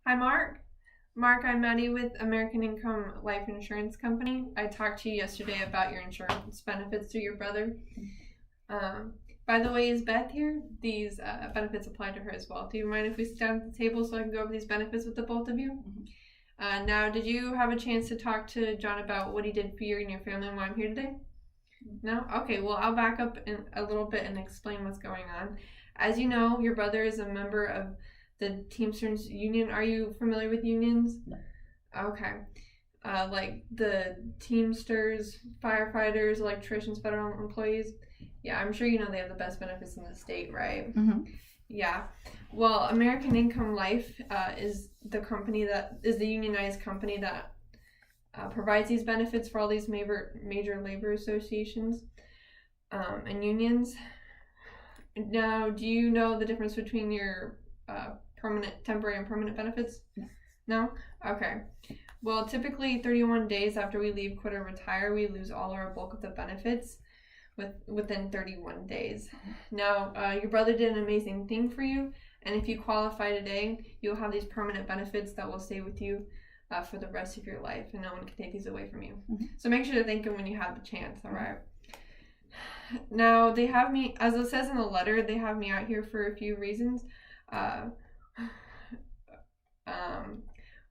Hi, Mark. Mark, I'm Maddie with American Income Life Insurance Company. I talked to you yesterday about your insurance benefits to your brother. Um, by the way, is Beth here? These benefits apply to her as well. Do you mind if we sit down at the table so I can go over these benefits with the both of you? Now, did you have a chance to talk to John about what he did for you and your family and why I'm here today? No? Okay, well, I'll back up a little bit and explain what's going on. As you know, your brother is a member of the Teamsters Union. Are you familiar with unions? No. Okay. Like the Teamsters, firefighters, electricians, federal employees. Yeah, I'm sure you know they have the best benefits in the state, right? Mm-hmm. Yeah. Well, American Income Life is the company that is the unionized company that provides these benefits for all these major labor associations and unions. Now, do you know the difference between your temporary and permanent benefits? No? Okay. Well, typically 31 days after we leave, quit, or retire, we lose all or a bulk of the benefits within 31 days. Now, your brother did an amazing thing for you, and if you qualify today, you'll have these permanent benefits that will stay with you for the rest of your life, and no one can take these away from you. Mm-hmm. So make sure to thank them when you have the chance, all right? Now, they have me, as it says in the letter, they have me out here for a few reasons.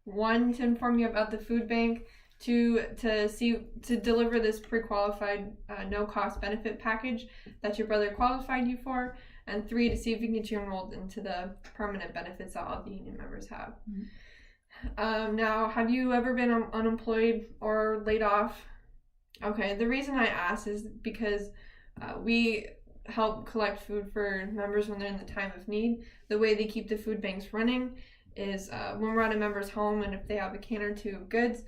One, to inform you about the food bank. Two, to deliver this pre-qualified no-cost benefit package that your brother qualified you for. And three, to see if we can get you enrolled into the permanent benefits that all the union members have. Mm-hmm. Now, have you ever been unemployed or laid off? Okay, the reason I ask is because we help collect food for members when they're in the time of need. The way they keep the food banks running is when we're at a member's home, and if they have a can or two of goods,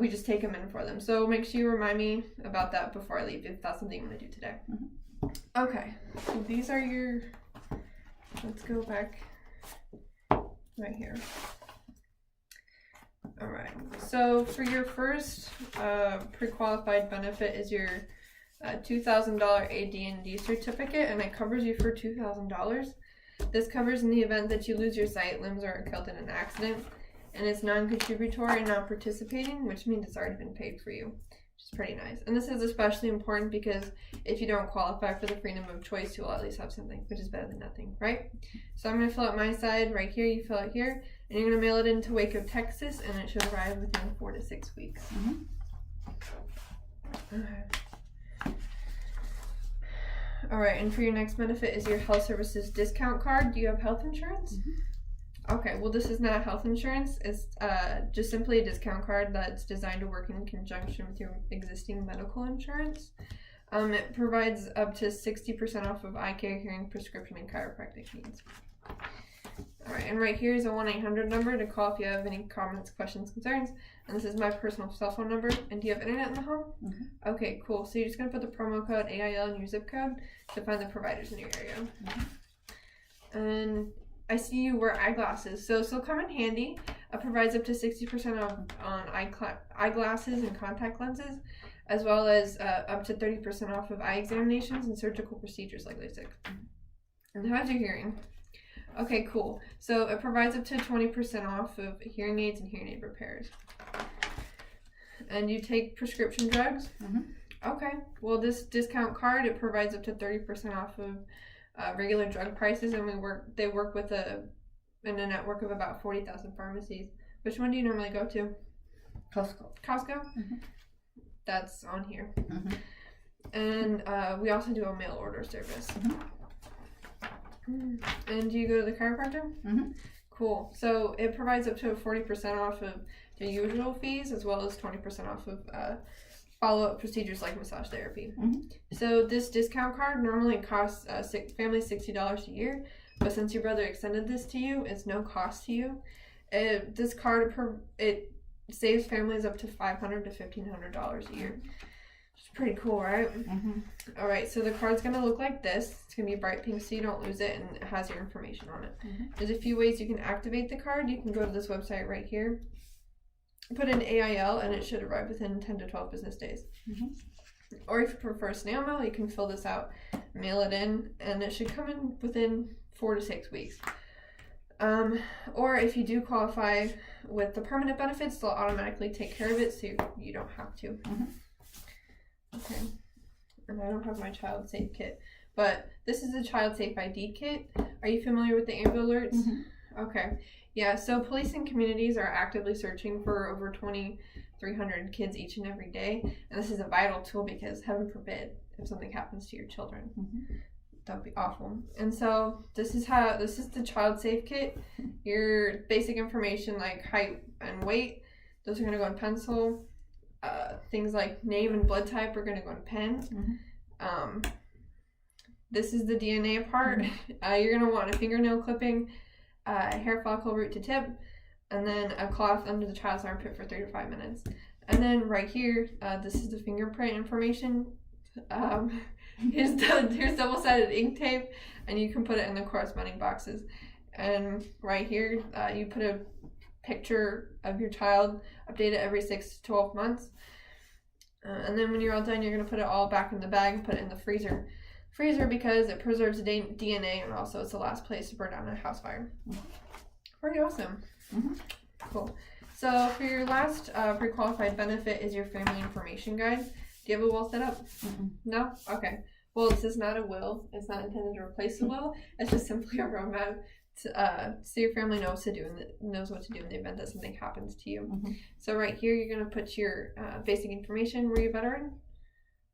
we just take them in for them. So make sure you remind me about that before I leave, if that's something you want to do today. Mm-hmm. Okay, so these are your, let's go back right here. All right, so for your first pre-qualified benefit is your $2,000 AD&D certificate, and it covers you for $2,000. This covers in the event that you lose your sight, limbs, or are killed in an accident, and it's non-contributory and non-participating, which means it's already been paid for you, which is pretty nice. And this is especially important because if you don't qualify for the freedom of choice, you'll at least have something, which is better than nothing, right? So I'm going to fill out my side right here, you fill out here, and you're going to mail it into Waco, Texas, and it should arrive within 4 to 6 weeks. Mm-hmm. Okay. All right, and for your next benefit is your health services discount card. Do you have health insurance? Mm-hmm. Okay, well, this is not health insurance. It's just simply a discount card that's designed to work in conjunction with your existing medical insurance. It provides up to 60% off of eye care, hearing, prescription, and chiropractic needs. All right, and right here is a 1-800 number to call if you have any comments, questions, concerns. And this is my personal cell phone number. And do you have internet in the home? Mm-hmm. Okay, cool. So you're just going to put the promo code AIL in your zip code to find the providers in your area. Mm-hmm. And I see you wear eyeglasses. So this will come in handy. It provides up to 60% off on eyeglasses and contact lenses, as well as up to 30% off of eye examinations and surgical procedures like LASIK. And how's your hearing? Okay, cool. So it provides up to 20% off of hearing aids and hearing aid repairs. And you take prescription drugs? Mm-hmm. Okay. Well, this discount card, it provides up to 30% off of regular drug prices, and they work with in a network of about 40,000 pharmacies. Which one do you normally go to? Costco. Costco? Mm-hmm. That's on here. Mm-hmm. And we also do a mail order service. Mm-hmm. And do you go to the chiropractor? Mm-hmm. Cool. So it provides up to 40% off of the usual fees, as well as 20% off of follow-up procedures like massage therapy. Mm-hmm. So this discount card normally costs families $60 a year, but since your brother extended this to you, it's no cost to you. This card it saves families up to $500 to $1,500 a year. It's pretty cool, right? Mm-hmm. All right, so the card's going to look like this. It's going to be bright pink so you don't lose it, and it has your information on it. Mm-hmm. There's a few ways you can activate the card. You can go to this website right here, put in AIL, and it should arrive within 10 to 12 business days. Mm-hmm. Or if you prefer snail mail, you can fill this out, mail it in, and it should come in within 4 to 6 weeks. Or if you do qualify with the permanent benefits, they'll automatically take care of it, so you don't have to. Okay. And I don't have my child safe kit, but this is a child safe ID kit. Are you familiar with the Amber Alerts? Okay. Yeah, so police and communities are actively searching for over 2,300 kids each and every day, and this is a vital tool because heaven forbid if something happens to your children. That would be awful. And so this is the child safe kit. Your basic information like height and weight, those are going to go in pencil. Things like name and blood type are going to go in pen. This is the DNA part. You're going to want a fingernail clipping, hair follicle root to tip, and then a cloth under the child's armpit for 3 to 5 minutes. And then right here, this is the fingerprint information. Here's double-sided ink tape, and you can put it in the corresponding boxes. And right here, you put a picture of your child, update it every 6 to 12 months. And then when you're all done, you're going to put it all back in the bag and put it in the freezer. Freezer because it preserves DNA, and also it's the last place to burn down a house fire. Pretty awesome. Cool. So for your last pre-qualified benefit is your family information guide. Do you have a will set up? No? Okay. Well, this is not a will. It's not intended to replace a will. It's just simply a roadmap so your family knows what to do in the event that something happens to you. So right here, you're going to put your basic information. Were you a veteran?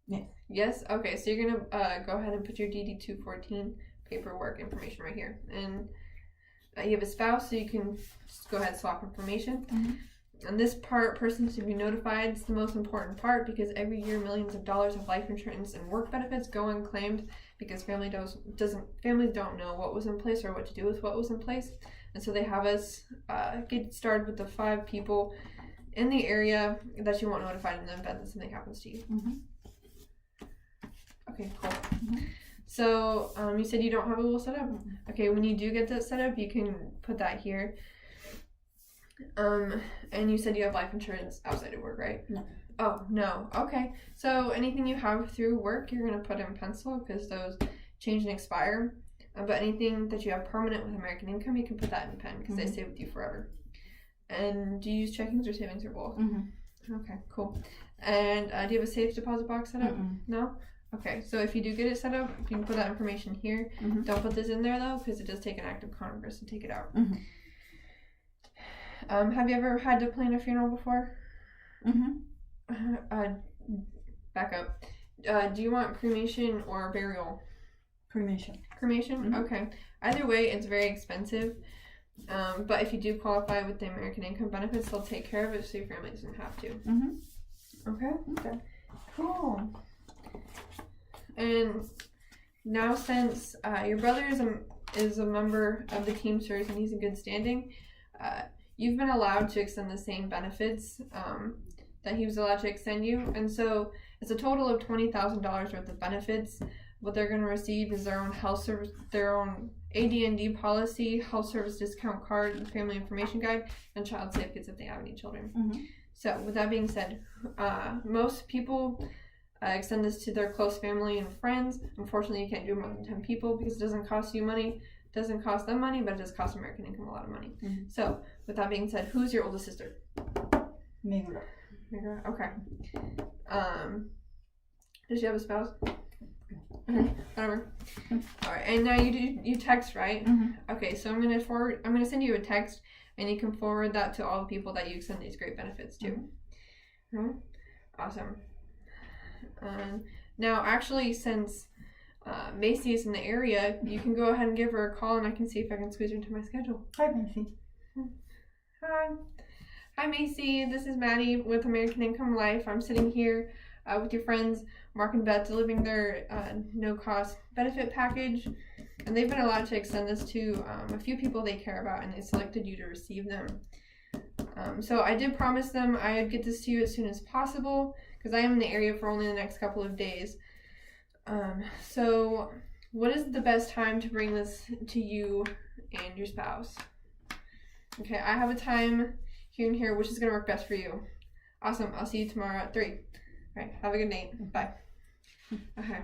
Yes. Yes? Okay, so you're going to go ahead and put your DD-214 paperwork information right here. And you have a spouse, so you can just go ahead and swap information. And this person to be notified is the most important part because every year millions of dollars of life insurance and work benefits go unclaimed because families don't know what was in place or what to do with what was in place. And so they have us get started with the 5 people in the area that you want notified in the event that something happens to you. Okay, cool. So you said you don't have a will set up? Okay, when you do get that set up, you can put that here. And you said you have life insurance outside of work, right? No. Oh, no. Okay. So anything you have through work, you're going to put in pencil because those change and expire. But anything that you have permanent with American Income, you can put that in pen because they stay with you forever. And do you use checkings or savings or both? Okay, cool. And do you have a safe deposit box set up? No? Okay, so if you do get it set up, you can put that information here. Don't put this in there, though, because it does take an act of Congress to take it out. Have you ever had to plan a funeral before? Back up. Do you want cremation or burial? Cremation. Cremation? Okay. Either way, it's very expensive. But if you do qualify with the American Income benefits, they'll take care of it so your family doesn't have to. Okay. Cool. And now since your brother is a member of the Teamsters and he's in good standing, you've been allowed to extend the same benefits that he was allowed to extend you. And so it's a total of $20,000 worth of benefits. What they're going to receive is their own health service, their own AD&D policy, health service discount card, family information guide, and child safe kits if they have any children. So with that being said, most people extend this to their close family and friends. Unfortunately, you can't do more than 10 people because it doesn't cost you money. It doesn't cost them money, but it does cost American Income a lot of money. So with that being said, who's your oldest sister? Megra. Okay. Does she have a spouse? Whatever. All right, and now you text, right? Okay, so I'm gonna send you a text, and you can forward that to all the people that you extend these great benefits to. Awesome. Now, actually, since Macy is in the area, you can go ahead and give her a call, and I can see if I can squeeze her into my schedule. Hi, Macy. Hi, Macy. This is Maddie with American Income Life. I'm sitting here with your friends, Mark and Beth, delivering their no-cost benefit package. And they've been allowed to extend this to a few people they care about, and they selected you to receive them. So I did promise them I'd get this to you as soon as possible, because I am in the area for only the next couple of days. So what is the best time to bring this to you and your spouse? Okay, I have a time here and here, which is going to work best for you. Awesome. I'll see you tomorrow at 3. All right, have a good night. Bye. Okay.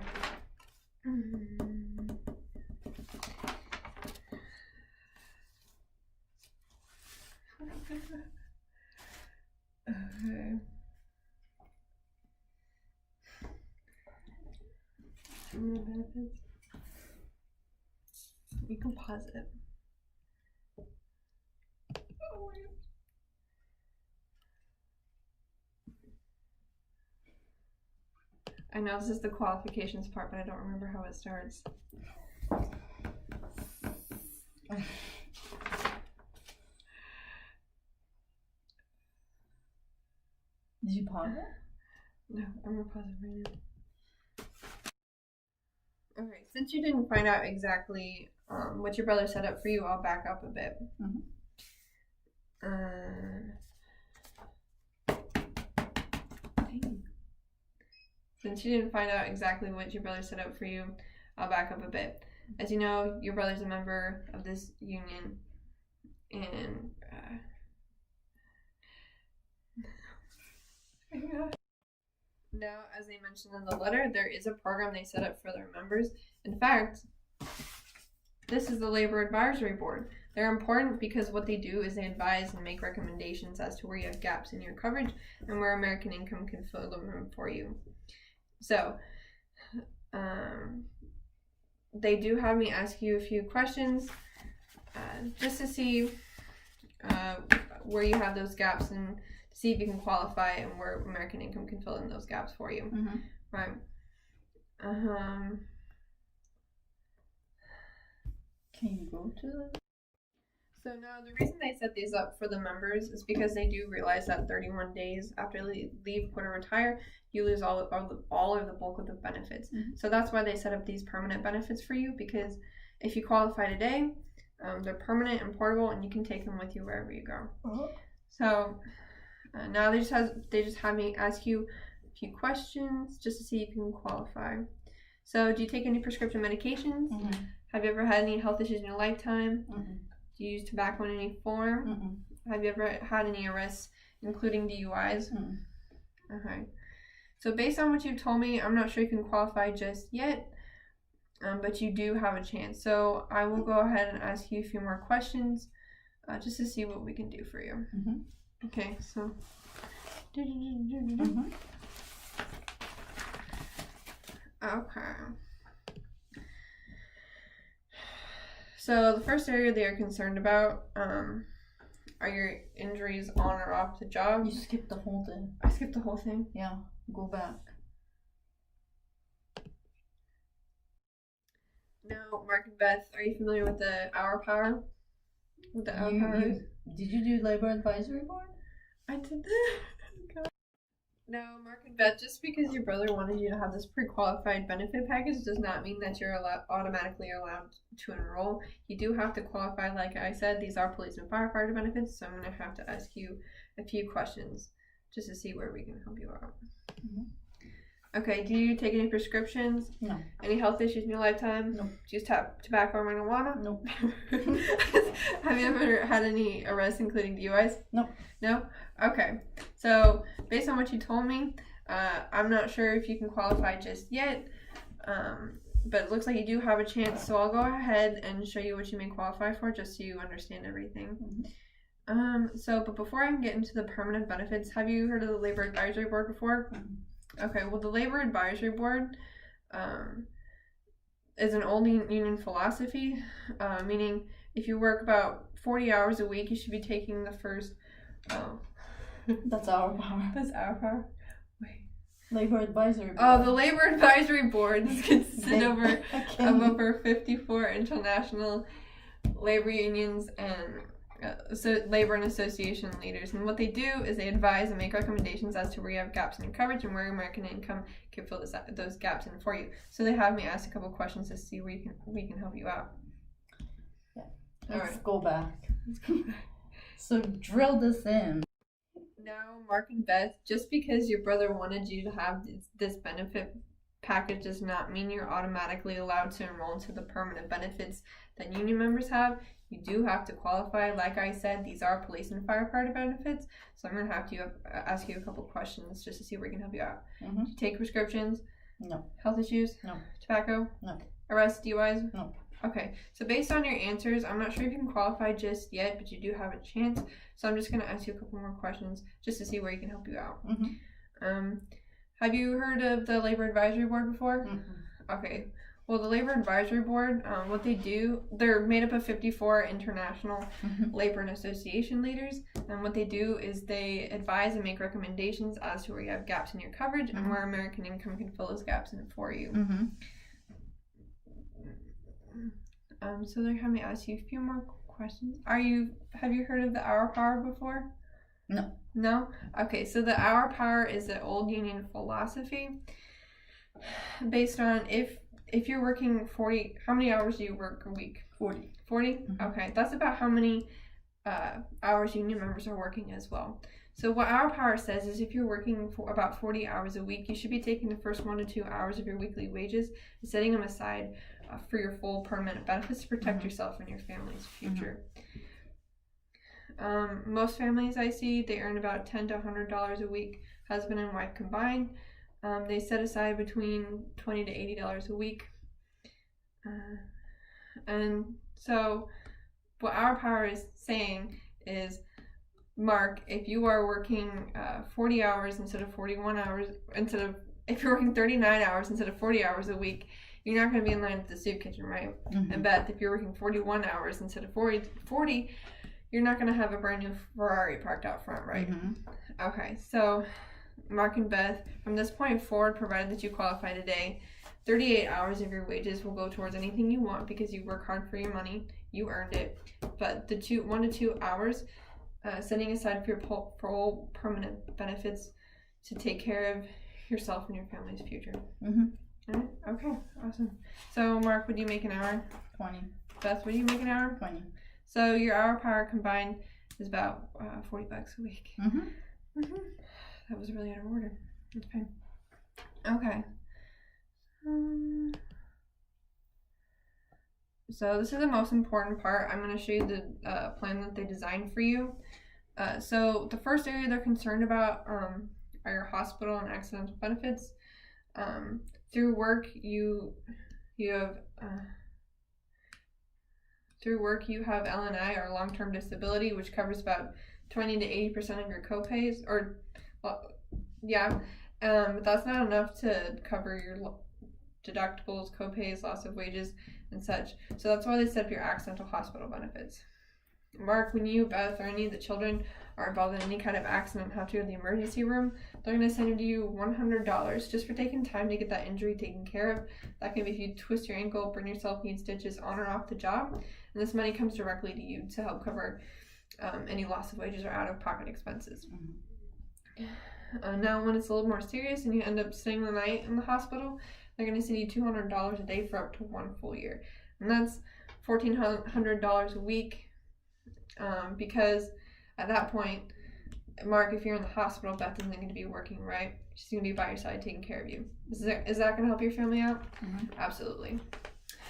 Okay. Benefits. You can pause it. Oh, wait. I know this is the qualifications part, but I don't remember how it starts. Did you pause it? No, I'm gonna pause it right now. Okay, since you didn't find out exactly what your brother set up for you, I'll back up a bit. Since you didn't find out exactly what your brother set up for you, I'll back up a bit. As you know, your brother's a member of this union, and now, as they mentioned in the letter, there is a program they set up for their members. In fact, this is the Labor Advisory Board. They're important because what they do is they advise and make recommendations as to where you have gaps in your coverage and where American Income can fill them for you. So, they do have me ask you a few questions just to see where you have those gaps and see if you can qualify and where American Income can fill in those gaps for you. Right. Can you go to it? So now the reason they set these up for the members is because they do realize that 31 days after they leave, quit, or retire, you lose all or the bulk of the benefits. So that's why they set up these permanent benefits for you, because if you qualify today, they're permanent and portable, and you can take them with you wherever you go. So now they just have me ask you a few questions just to see if you can qualify. So, do you take any prescription medications? Have you ever had any health issues in your lifetime? Do you use tobacco in any form? Have you ever had any arrests, including DUIs? Okay. So based on what you've told me, I'm not sure you can qualify just yet, but you do have a chance. So I will go ahead and ask you a few more questions just to see what we can do for you. Okay, so. Okay. So the first area they are concerned about are your injuries on or off the job. You skipped the whole thing. I skipped the whole thing. Yeah, go back. Now, Mark and Beth, are you familiar with the hour power? What the hour power is? Did you do Labor Advisory Board? I did that. Now, Mark and Beth, just because your brother wanted you to have this pre-qualified benefit package does not mean that you're automatically allowed to enroll. You do have to qualify, like I said. These are police and firefighter benefits, so I'm going to have to ask you a few questions just to see where we can help you out. Okay, do you take any prescriptions? No. Any health issues in your lifetime? No. Do you use tobacco or marijuana? No. Have you ever had any arrests, including DUIs? No. No? Okay. So, based on what you told me, I'm not sure if you can qualify just yet, but it looks like you do have a chance. So, I'll go ahead and show you what you may qualify for just so you understand everything. But before I can get into the permanent benefits, have you heard of the Labor Advisory Board before? Okay, well, the Labor Advisory Board is an old union philosophy, meaning if you work about 40 hours a week, you should be taking the first... That's our power. That's our power? Wait. Labor Advisory Board. Oh, the Labor Advisory Board consists of over 54 international labor unions and labor and association leaders, and what they do is they advise and make recommendations as to where you have gaps in your coverage and where American Income can fill those gaps in for you. So they have me ask a couple questions to see where we can help you out. Yeah. Let's go back. So drill this in. Now, Mark and Beth, just because your brother wanted you to have this benefit package does not mean you're automatically allowed to enroll into the permanent benefits that union members have. You do have to qualify. Like I said, these are police and firefighter benefits. So I'm going to have to ask you a couple questions just to see where we can help you out. Do you take prescriptions? No. Health issues? No. Tobacco? No. Arrests, DUIs? No. Okay, so based on your answers, I'm not sure if you can qualify just yet, but you do have a chance. So I'm just going to ask you a couple more questions just to see where you can help you out. Have you heard of the Labor Advisory Board before? Okay. Well, the Labor Advisory Board, what they do, they're made up of 54 international labor and association leaders. And what they do is they advise and make recommendations as to where you have gaps in your coverage and where American Income can fill those gaps in for you. So they're having me ask you a few more questions. Have you heard of the Hour Power before? No. No? Okay, so the Hour Power is the old union philosophy based on if you're working 40, how many hours do you work a week? 40. 40? Okay, that's about how many hours union members are working as well. So what Hour Power says is if you're working for about 40 hours a week, you should be taking the first 1 to 2 hours of your weekly wages and setting them aside for your full permanent benefits to protect yourself and your family's future. Most families I see, they earn about $10 to $100 a week, husband and wife combined. They set aside between $20 to $80 a week. And so what Hour Power is saying is, Mark, if you are working 40 hours instead of 41 hours, if you're working 39 hours instead of 40 hours a week, you're not going to be in line at the soup kitchen, right? And Beth, if you're working 41 hours instead of 40, you're not going to have a brand new Ferrari parked out front, right? Okay, so Mark and Beth, from this point forward, provided that you qualify today, 38 hours of your wages will go towards anything you want because you work hard for your money, you earned it. But the 1 to 2 hours, setting aside for your full permanent benefits to take care of yourself and your family's future. Alright, okay, awesome. So Mark, what do you make an hour? 20. Beth, what do you make an hour? 20. So your Hour Power combined is about $40 a week. That was really out of order. Okay. Okay. So this is the most important part. I'm going to show you the plan that they designed for you. So the first area they're concerned about are your hospital and accidental benefits. Through work, you have LNI, or long-term disability, which covers about 20 to 80% of your copays, but that's not enough to cover your deductibles, copays, loss of wages, and such. So that's why they set up your accidental hospital benefits. Mark, when you, Beth, or any of the children are involved in any kind of accident and have to go to the emergency room, they're going to send you $100 just for taking time to get that injury taken care of. That can be if you twist your ankle, burn yourself, need stitches on or off the job. And this money comes directly to you to help cover any loss of wages or out-of-pocket expenses. Now, when it's a little more serious and you end up staying the night in the hospital, they're going to send you $200 a day for up to 1 full year. And that's $1,400 a week because at that point, Mark, if you're in the hospital, Beth isn't going to be working, right? She's going to be by your side taking care of you. Is that going to help your family out? Absolutely.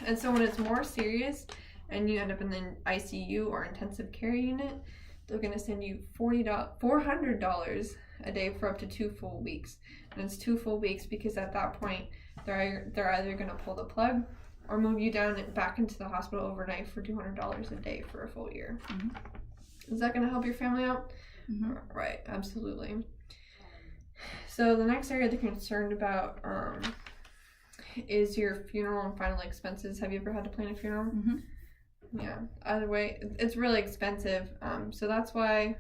And so when it's more serious and you end up in the ICU or intensive care unit, they're going to send you $400 a day for up to 2 full weeks. And it's 2 full weeks because at that point, they're either going to pull the plug or move you down and back into the hospital overnight for $200 a day for a full year. Is that going to help your family out? Right, absolutely. So the next area they're concerned about is your funeral and final expenses. Have you ever had to plan a funeral? Yeah. Either way, it's really expensive. So that's why.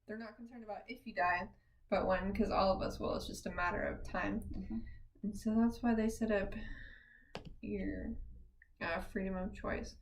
They're not concerned about if you die, but when, because all of us will. It's just a matter of time. And so that's why they set up your freedom of choice.